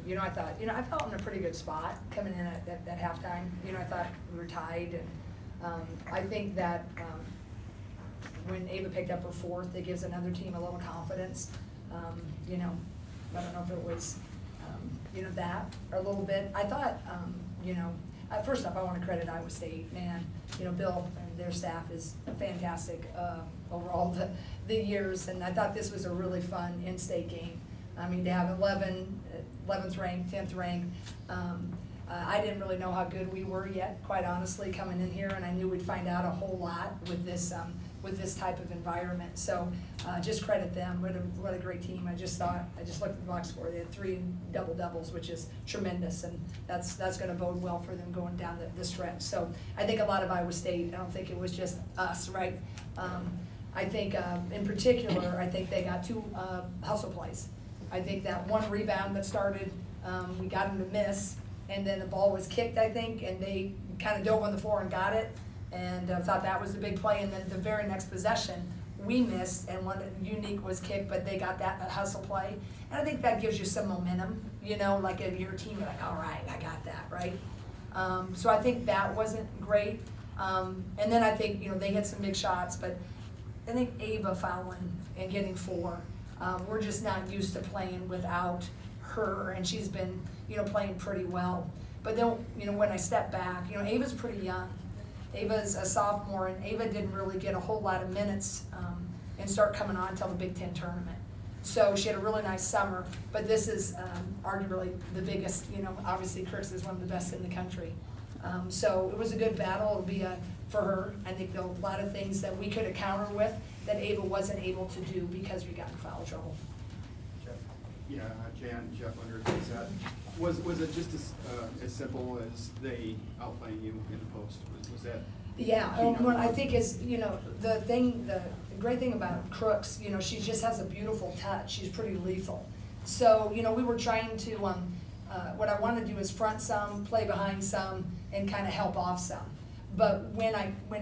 Yeah, I thought, I felt in a pretty good spot coming in at halftime. I thought we were tied, and I think that when Ava picked up her fourth, it gives another team a little confidence. I don't know if it was, that or a little bit. I thought, first off, I want to credit Iowa State, man. Bill and their staff is fantastic over all the years, and I thought this was a really fun in-state game. I mean, to have 11th ranked, 10th ranked, I didn't really know how good we were yet, quite honestly, coming in here, and I knew we'd find out a whole lot with this type of environment. So just credit them. What a great team. I just looked at the box score. They had 3 double-doubles, which is tremendous, and that's going to bode well for them going down the stretch. So I think a lot of Iowa State, I don't think it was just us, right? I think in particular, I think they got 2 hustle plays. I think that one rebound that started, we got them to miss, and then the ball was kicked, I think, and they kind of dove on the floor and got it, and thought that was the big play. And then the very next possession, we missed, and one unique was kicked, but they got that hustle play. And I think that gives you some momentum, like if you're a team, you're like, all right, I got that, right? So I think that wasn't great. And then I think, they hit some big shots, but I think Ava fouling and getting 4. We're just not used to playing without her, and she's been, playing pretty well. But then, when I step back, Ava's pretty young. Ava's a sophomore, and Ava didn't really get a whole lot of minutes and start coming on until the Big Ten tournament. So she had a really nice summer, but this is arguably the biggest, obviously Crooks is one of the best in the country. So it was a good battle. It'll be for her. I think there were a lot of things that we could have countered with that Ava wasn't able to do because we got in foul trouble. Jeff, Jeff understands that. Was it just as simple as they outplaying you in the post? Was that? Yeah, what I think is, the great thing about Crooks, she just has a beautiful touch. She's pretty lethal. So, we were trying to, what I want to do is front some, play behind some, and kind of help off some. But when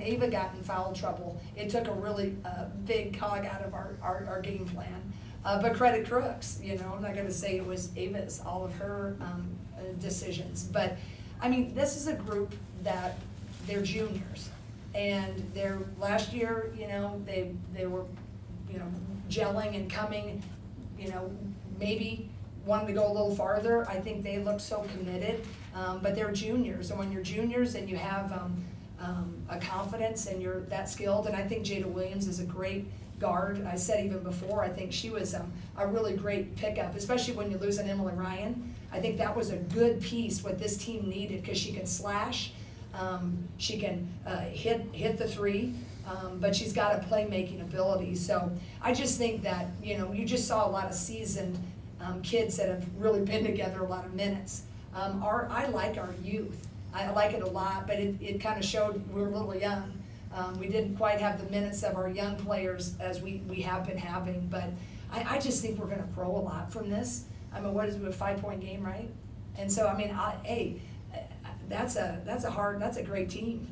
Ava got in foul trouble, it took a really big cog out of our game plan. But credit Crooks, I'm not going to say it was Ava's, all of her decisions. But, I mean, this is a group that they're juniors. And they're, last year, they were, gelling and coming, maybe wanting to go a little farther. I think they look so committed, but they're juniors. And when you're juniors and you have a confidence and you're that skilled, and I think Jada Williams is a great guard. I said even before, I think she was a really great pickup, especially when you lose an Emily Ryan. I think that was a good piece what this team needed because she can slash, she can hit the 3, but she's got a playmaking ability. So I just think that, you just saw a lot of seasoned kids that have really been together a lot of minutes. I like our youth. I like it a lot, but it kind of showed we were a little young. We didn't quite have the minutes of our young players as we have been having, but I just think we're going to grow a lot from this. I mean, what is it, a 5-point game, right? And so, I mean, that's a great team.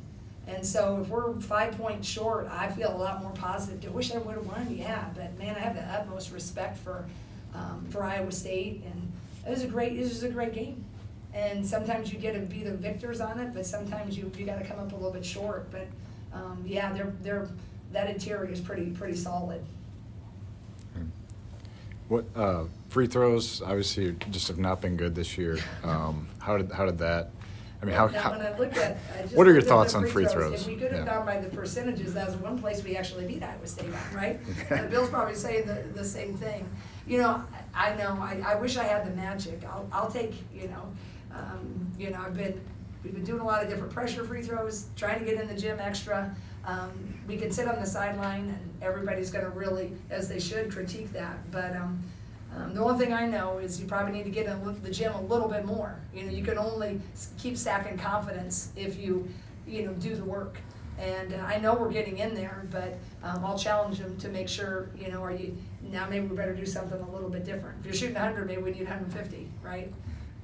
And so if we're 5 points short, I feel a lot more positive. I wish I would have won, yeah, but man, I have the utmost respect for Iowa State, and it was a great game. And sometimes you get to be the victors on it, but sometimes you got to come up a little bit short. But yeah, they're that interior is pretty solid. What free throws obviously just have not been good this year. How did that? I mean, when I looked at, what are your thoughts on free throws? If we could have gone by the percentages, that was one place we actually beat Iowa State on, right? Bill's probably saying the same thing. I know. I wish I had the magic. I'll take. We've been doing a lot of different pressure free throws, trying to get in the gym extra. We could sit on the sideline and everybody's going to really, as they should, critique that. But the only thing I know is you probably need to get in the gym a little bit more. You can only keep stacking confidence if you do the work. And I know we're getting in there, but I'll challenge them to make sure, now maybe we better do something a little bit different. If you're shooting 100, maybe we need 150, right?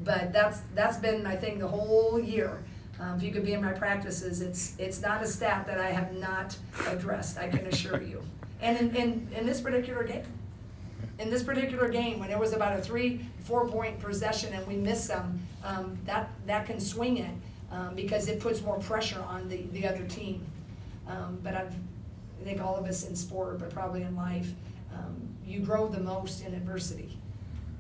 But that's been, I think, the whole year. If you could be in my practices, it's not a stat that I have not addressed, I can assure you. And in this particular game. in this particular game, when it was about a 3-4 point possession and we miss them, that can swing it, because it puts more pressure on the other team. But I think all of us in sport, but probably in life, you grow the most in adversity.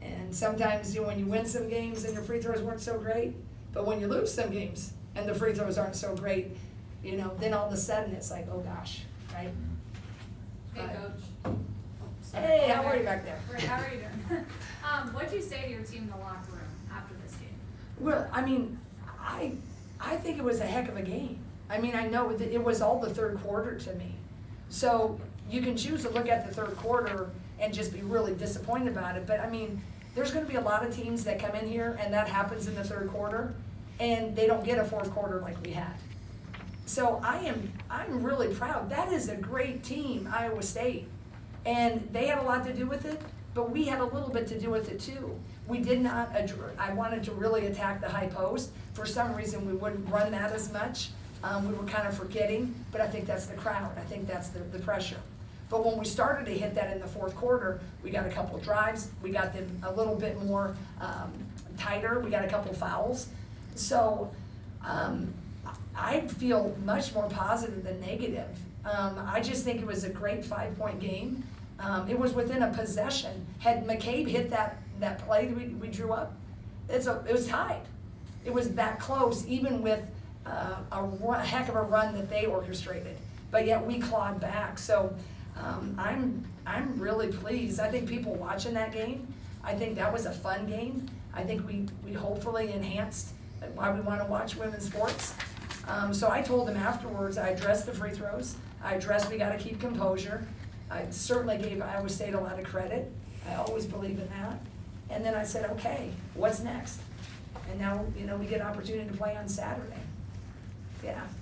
And sometimes, when you win some games and your free throws weren't so great, but when you lose some games and the free throws aren't so great, then all of a sudden it's like, oh gosh, right? Hey, But- Coach. Oh, sorry. Hey, how are you back there? Great, how are you doing? What'd you say to your team in the locker room after this game? Well, I mean, I think it was a heck of a game. I mean, I know that it was all the third quarter to me. So you can choose to look at the third quarter and just be really disappointed about it. But I mean, there's gonna be a lot of teams that come in here and that happens in the third quarter and they don't get a fourth quarter like we had. So I'm really proud. That is a great team, Iowa State. And they had a lot to do with it, but we had a little bit to do with it too. We did not, I wanted to really attack the high post. For some reason, we wouldn't run that as much. We were kind of forgetting, but I think that's the crowd. I think that's the pressure. But when we started to hit that in the fourth quarter, we got a couple drives. We got them a little bit more tighter. We got a couple fouls. So I feel much more positive than negative. I just think it was a great 5-point game. It was within a possession. Had McCabe hit that play that we drew up, it was tied. It was that close, even with a heck of a run that they orchestrated. But yet we clawed back. So I'm really pleased. I think people watching that game, I think that was a fun game. I think we hopefully enhanced why we want to watch women's sports. So I told them afterwards, I addressed the free throws. I addressed we got to keep composure. I certainly gave Iowa State a lot of credit. I always believe in that. And then I said, okay, what's next? And now, we get an opportunity to play on Saturday. Yeah,